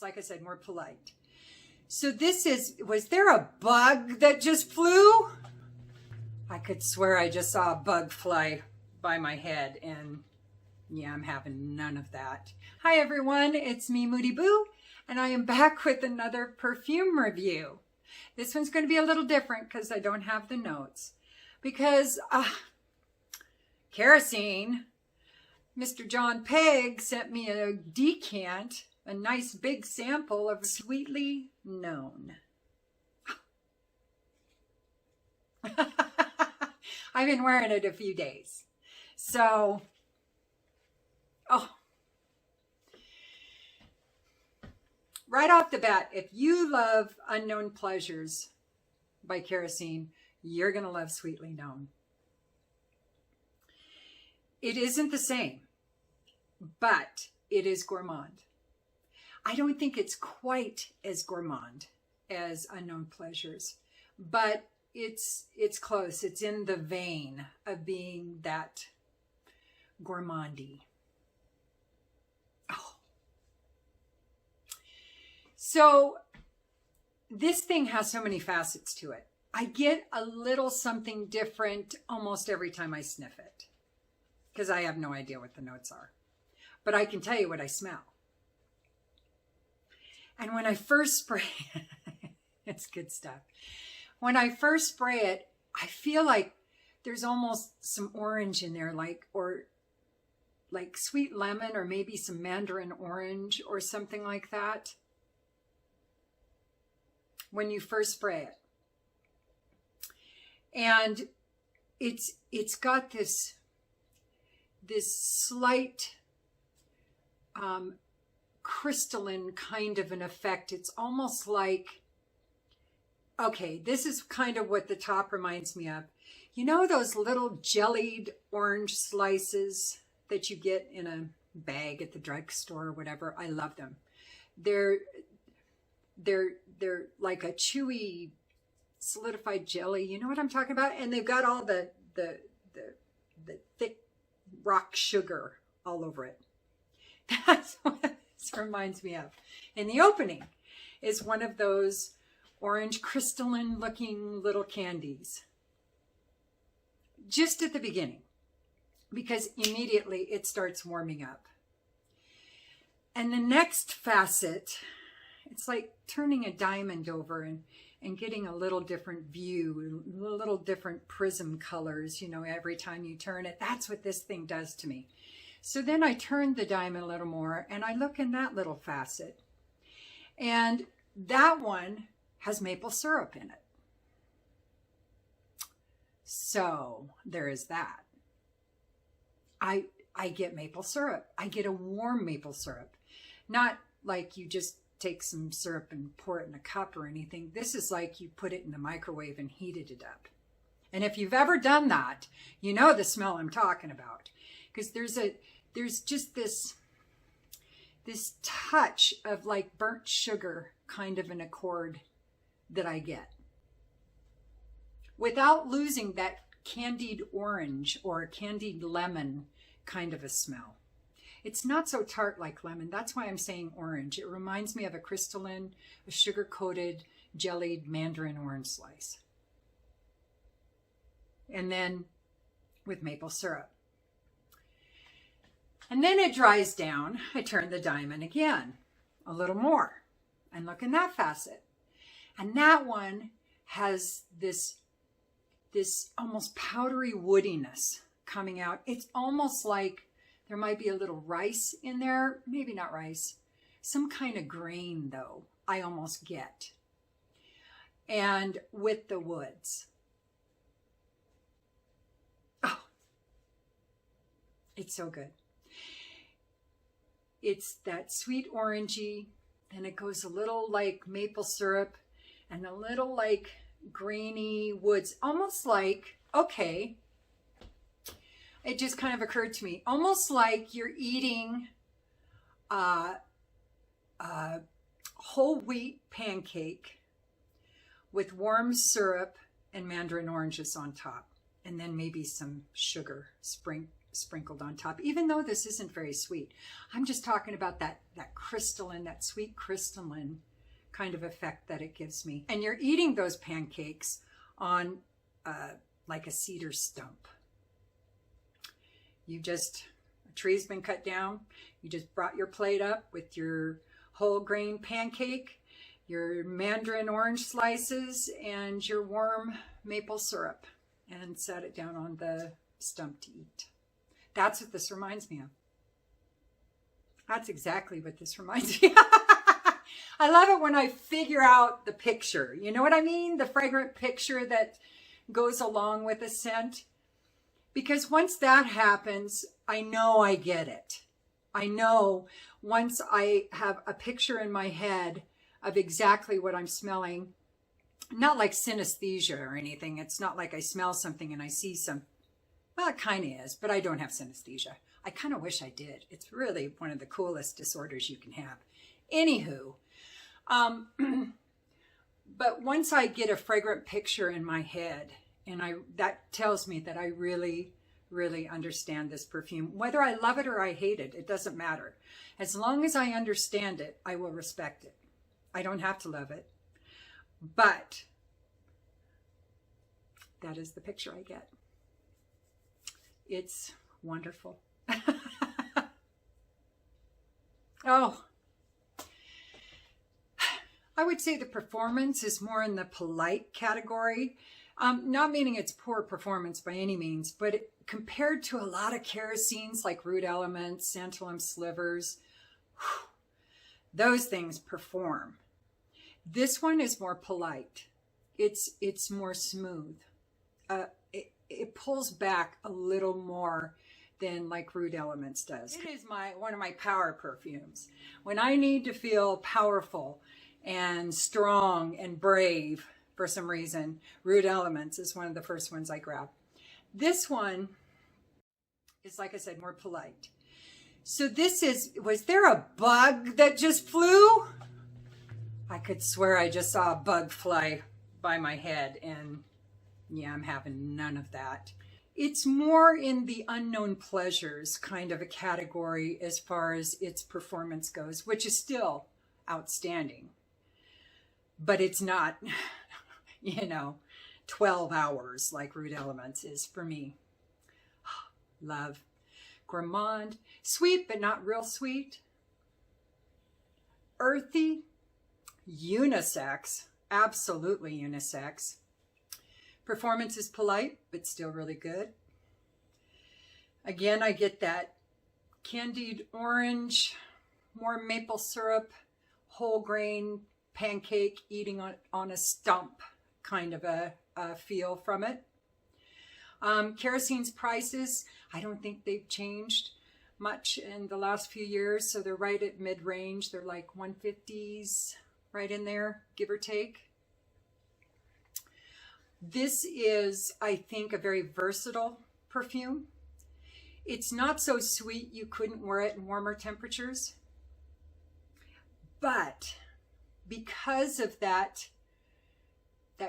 like I said, more polite. So this is, was there a bug that just flew? I could swear I just saw a bug fly by my head, and yeah, I'm having none of that. Hi everyone, it's me, Moody Boo, and I am back with another perfume review. This one's going to be a little different because I don't have the notes. Because Kerosene, Mr. John Pegg sent me a decant, a nice big sample of Sweetly Known. I've been wearing it a few days. So, right off the bat, if you love Unknown Pleasures by Kerosene, you're going to love Sweetly Known. It isn't the same, but it is gourmand. I don't think it's quite as gourmand as Unknown Pleasures, but it's close. It's in the vein of being that gourmandy. Oh. So this thing has so many facets to it. I get a little something different almost every time I sniff it because I have no idea what the notes are, but I can tell you what I smell. And when I first spray it, it's good stuff. When I first spray it, I feel like there's almost some orange in there, like sweet lemon or maybe some mandarin orange or something like that. When you first spray it. And it's got this slight crystalline kind of an effect. It's almost like, okay, this is kind of what the top reminds me of. You know those little jellied orange slices that you get in a bag at the drugstore or whatever? I love them. They're like a chewy solidified jelly. You know what I'm talking about? And they've got all the thick rock sugar all over it. That's what this reminds me of. And the opening is one of those orange crystalline looking little candies. Just at the beginning, because immediately it starts warming up. And the next facet, it's like turning a diamond over and getting a little different view, a little different prism colors, you know, every time you turn it. That's what this thing does to me. So then I turn the diamond a little more and I look in that little facet. And that one has maple syrup in it. So there is that. I get maple syrup. I get a warm maple syrup. Not like you just take some syrup and pour it in a cup or anything. This is like you put it in the microwave and heated it up. And if you've ever done that, you know the smell I'm talking about. Because there's just this touch of like burnt sugar kind of an accord that I get. Without losing that candied orange or candied lemon kind of a smell. It's not so tart like lemon. That's why I'm saying orange. It reminds me of a crystalline, a sugar-coated, jellied mandarin orange slice. And then with maple syrup. And then it dries down. I turn the diamond again, a little more. And look in that facet. And that one has this almost powdery woodiness coming out. It's almost like there might be a little rice in there. Maybe not rice. Some kind of grain, though, I almost get. And with the woods. Oh, it's so good. It's that sweet orangey, and it goes a little like maple syrup and a little like grainy woods, almost like, okay, it just kind of occurred to me, almost like you're eating a whole wheat pancake with warm syrup and mandarin oranges on top, and then maybe some sugar sprinkled on top, even though this isn't very sweet. I'm just talking about that crystalline, that sweet crystalline kind of effect that it gives me. And you're eating those pancakes on like a cedar stump. A tree's been cut down. You just brought your plate up with your whole grain pancake, your mandarin orange slices, and your warm maple syrup, and set it down on the stump to eat. That's what this reminds me of. That's exactly what this reminds me of. I love it when I figure out the picture. You know what I mean? The fragrant picture that goes along with a scent. Because once that happens, I know I get it. I know once I have a picture in my head of exactly what I'm smelling, not like synesthesia or anything. It's not like I smell something and I see some. Well, it kind of is, but I don't have synesthesia. I kind of wish I did. It's really one of the coolest disorders you can have. Anywho, but once I get a fragrant picture in my head, and that tells me that I really, really understand this perfume. Whether I love it or I hate it, it doesn't matter. As long as I understand it, I will respect it. I don't have to love it, but that is the picture I get. It's wonderful. Oh, I would say the performance is more in the polite category. Not meaning it's poor performance by any means, but compared to a lot of kerosenes like Root Elements, Santalum Slivers, those things perform. This one is more polite. It's more smooth. It pulls back a little more than like Root Elements does. It is one of my power perfumes. When I need to feel powerful and strong and brave for some reason, Root Elements is one of the first ones I grab. This one is, like I said, more polite. So was there a bug that just flew? I could swear I just saw a bug fly by my head, and yeah, I'm having none of that. It's more in the unknown pleasures kind of a category as far as its performance goes, which is still outstanding. But it's not, 12 hours like Root Elements is for me. Love. Gourmand. Sweet, but not real sweet. Earthy. Unisex. Absolutely unisex. Performance is polite, but still really good. Again, I get that candied orange, more maple syrup, whole grain pancake eating on a stump kind of a feel from it. Kerosene's prices, I don't think they've changed much in the last few years, so they're right at mid-range. They're like 150s, right in there, give or take. This is, I think, a very versatile perfume. It's not so sweet you couldn't wear it in warmer temperatures. But because of that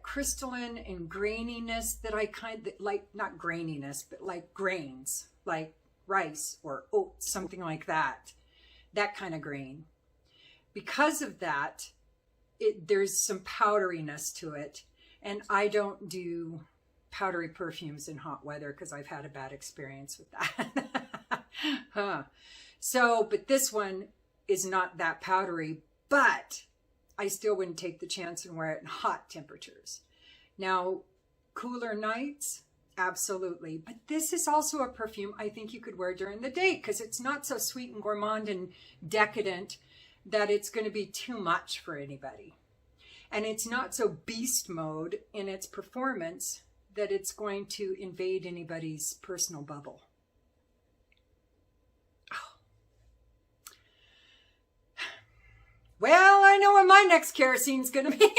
crystalline and graininess that I kind of like, not graininess, but like grains, like rice or oats, something like that kind of grain. Because of that, there's some powderiness to it. And I don't do powdery perfumes in hot weather because I've had a bad experience with that. But this one is not that powdery, but I still wouldn't take the chance and wear it in hot temperatures. Now, cooler nights, absolutely. But this is also a perfume I think you could wear during the day because it's not so sweet and gourmand and decadent that it's going to be too much for anybody. And it's not so beast mode in its performance that it's going to invade anybody's personal bubble. Oh. Well, I know what my next kerosene's going to be.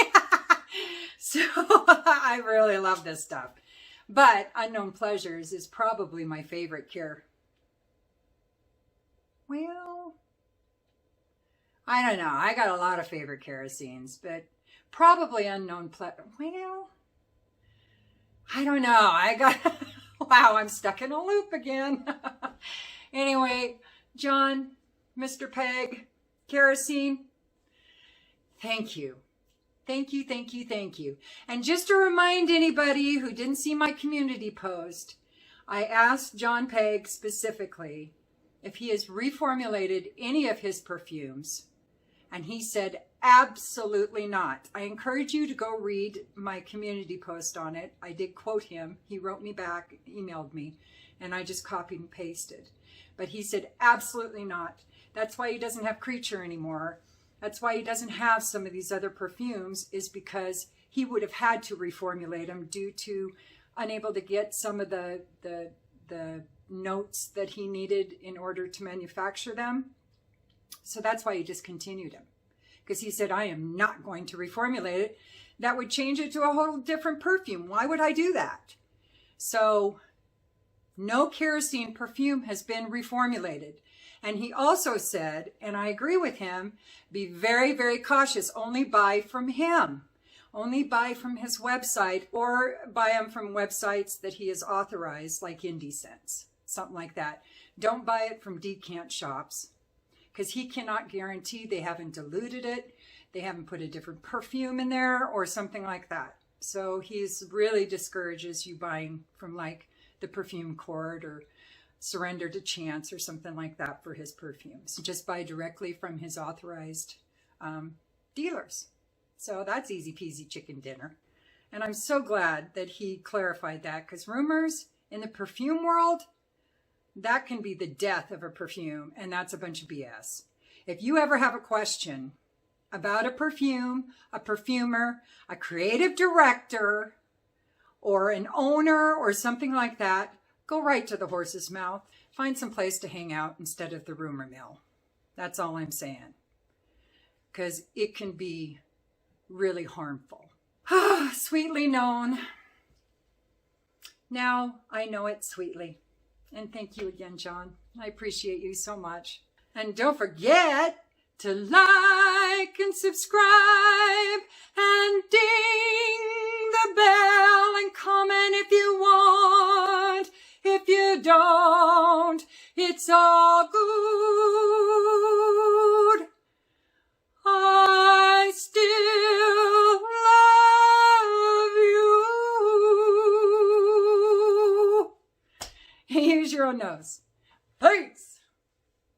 So I really love this stuff. But Unknown Pleasures is probably my favorite care. Well, I don't know. I got a lot of favorite kerosenes, but probably Unknown Pleasures. Well, I don't know. I got Wow, I'm stuck in a loop again. Anyway, John, Mr. Pegg, Kerosene, thank you. Thank you, thank you, thank you. And just to remind anybody who didn't see my community post, I asked John Pegg specifically if he has reformulated any of his perfumes, and he said absolutely not. I encourage you to go read my community post on it. I did quote him. He wrote me back, emailed me, and I just copied and pasted. But he said absolutely not. That's why he doesn't have Creature anymore. That's why he doesn't have some of these other perfumes, is because he would have had to reformulate them due to unable to get some of the notes that he needed in order to manufacture them. So that's why he discontinued them, because he said, I am not going to reformulate it. That would change it to a whole different perfume. Why would I do that? So no Kerosene perfume has been reformulated. And he also said, and I agree with him, be very, very cautious. Only buy from him. Only buy from his website, or buy them from websites that he has authorized, like IndieSense, something like that. Don't buy it from decant shops, because he cannot guarantee they haven't diluted it, they haven't put a different perfume in there, or something like that. So he's really discourages you buying from like the Perfume Court or Surrender to Chance or something like that for his perfumes. Just buy directly from his authorized dealers. So that's easy peasy chicken dinner. And I'm so glad that he clarified that, because rumors in the perfume world, that can be the death of a perfume, and that's a bunch of BS. If you ever have a question about a perfume, a perfumer, a creative director, or an owner or something like that, go right to the horse's mouth. Find some place to hang out instead of the rumor mill. That's all I'm saying. Because it can be really harmful. Sweetly known. Now I know it sweetly. And thank you again, John. I appreciate you so much. And don't forget to like and subscribe and ding the bell and comment if you want. If you don't, it's all good. I still love you. Use your own nose. Peace.